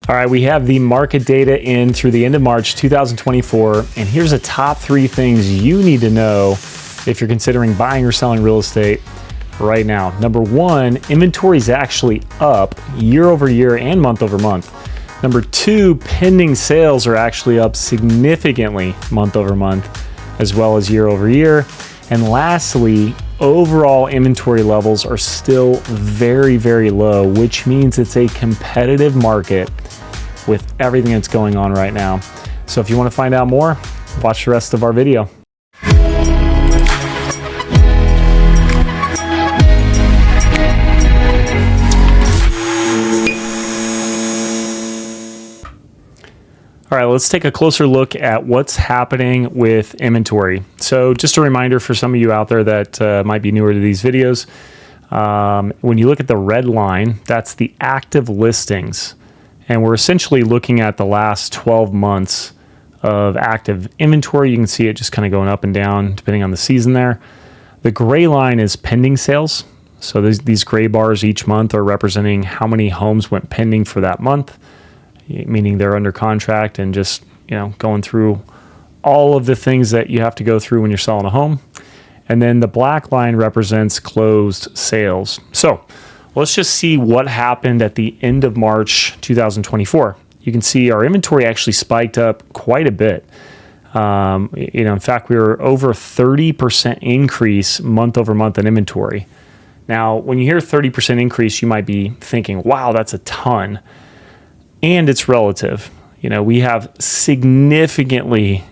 All right, we have the market data in through the end of March 2024, and here's the top 3 things you need to know if you're considering buying or selling real estate right now. Number 1, inventory is actually up year over year and month over month. Number 2, pending sales are actually up significantly month over month, as well as year over year. And lastly, overall inventory levels are still very, very low, which means it's a competitive market with everything that's going on right now. So if you want to find out more, watch the rest of our video. All right, let's take a closer look at what's happening with inventory. So just a reminder for some of you out there that might be newer to these videos, when you look at the red line, that's the active listings. And we're essentially looking at the last 12 months of active inventory. You can see it just kind of going up and down depending on the season there. The gray line is pending sales. So these gray bars each month are representing how many homes went pending for that month, meaning they're under contract and just, going through all of the things that you have to go through when you're selling a home. And then the black line represents closed sales. So let's just see what happened at the end of March 2024. You can see our inventory actually spiked up quite a bit. In fact, we were over 30% increase month over month in inventory. Now, when you hear 30% increase, you might be thinking, wow, that's a ton. And it's relative. We have significantly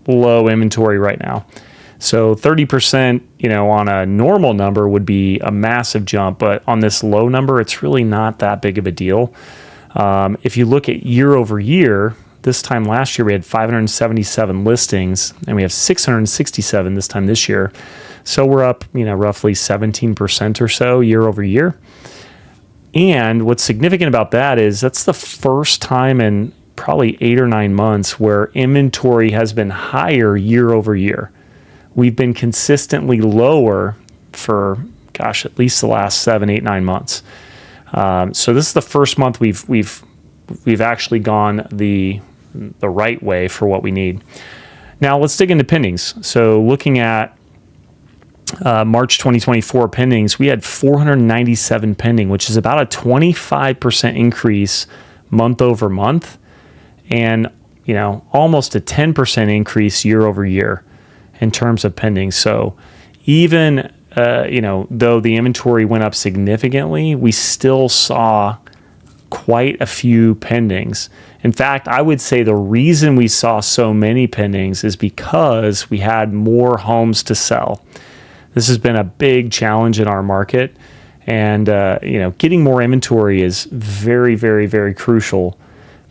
low inventory right now. So 30%, on a normal number would be a massive jump, but on this low number, it's really not that big of a deal. If you look at year over year, this time last year we had 577 listings, and we have 667 this time this year. So we're up, roughly 17% or so year over year. And what's significant about that is that's the first time in probably 8 or 9 months where inventory has been higher year over year. We've been consistently lower for, at least the last 7, 8, 9 months. So this is the first month we've actually gone the right way for what we need. Now let's dig into pendings. So looking at March 2024 pendings, we had 497 pending, which is about a 25% increase month over month, and almost a 10% increase year over year in terms of pending. So even though the inventory went up significantly, we still saw quite a few pendings. In fact, I would say the reason we saw so many pendings is because we had more homes to sell. This has been a big challenge in our market, and getting more inventory is very, very, very crucial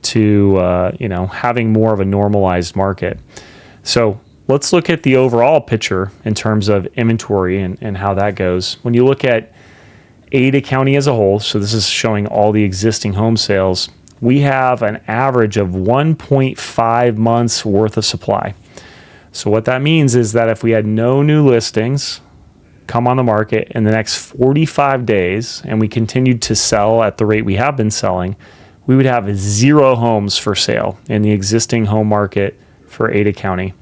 to having more of a normalized market. So let's look at the overall picture in terms of inventory and how that goes. When you look at Ada County as a whole, so this is showing all the existing home sales, we have an average of 1.5 months worth of supply. So what that means is that if we had no new listings come on the market in the next 45 days and we continued to sell at the rate we have been selling, we would have 0 homes for sale in the existing home market for Ada County.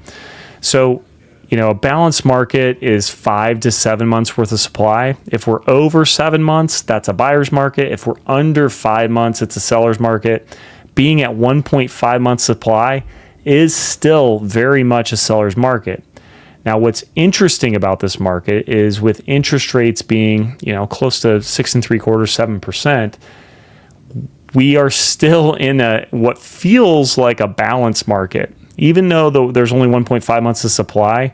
So, a balanced market is 5 to 7 months worth of supply. If we're over 7 months, that's a buyer's market. If we're under 5 months, it's a seller's market. Being at 1.5 months supply is still very much a seller's market. Now, what's interesting about this market is with interest rates being, close to 6 3/4, 7%, we are still in what feels like a balanced market. Even though there's only 1.5 months of supply,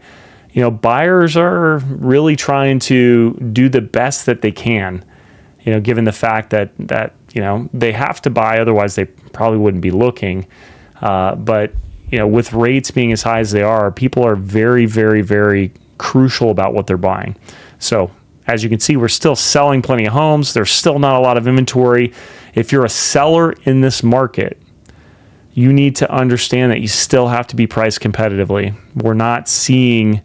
buyers are really trying to do the best that they can, given the fact that they have to buy, otherwise they probably wouldn't be looking. But with rates being as high as they are, people are very, very, very crucial about what they're buying. So as you can see, we're still selling plenty of homes. There's still not a lot of inventory. If you're a seller in this market, you need to understand that you still have to be priced competitively. We're not seeing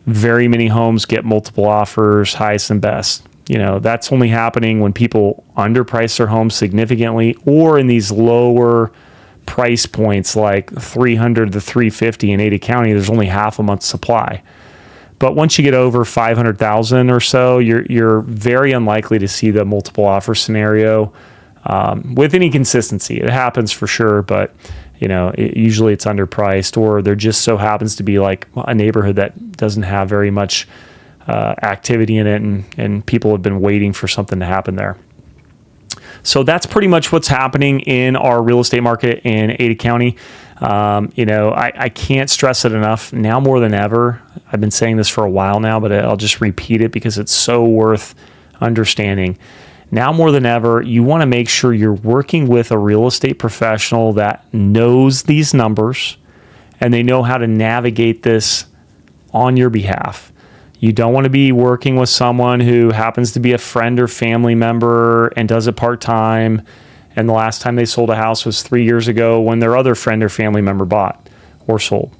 very many homes get multiple offers, highest and best. That's only happening when people underprice their homes significantly, or in these lower price points like 300 to 350 in Ada County. There's only half a month's supply. But once you get over 500,000 or so, you're very unlikely to see the multiple offer scenario with any consistency. It happens for sure, but usually it's underpriced, or there just so happens to be like a neighborhood that doesn't have very much activity in it, and people have been waiting for something to happen there. So that's pretty much what's happening in our real estate market in Ada County. I can't stress it enough. Now more than ever, I've been saying this for a while now, but I'll just repeat it because it's so worth understanding. Now more than ever, you want to make sure you're working with a real estate professional that knows these numbers and they know how to navigate this on your behalf. You don't want to be working with someone who happens to be a friend or family member and does it part-time, and the last time they sold a house was 3 years ago when their other friend or family member bought or sold.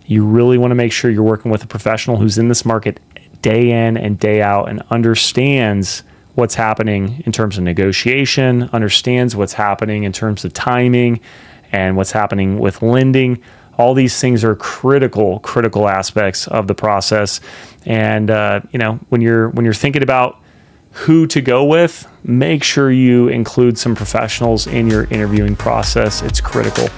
You really want to make sure you're working with a professional who's in this market day in and day out and understands what's happening in terms of negotiation, understands what's happening in terms of timing, and what's happening with lending. All these things are critical aspects of the process. And when you're thinking about who to go with, make sure you include some professionals in your interviewing process. It's critical.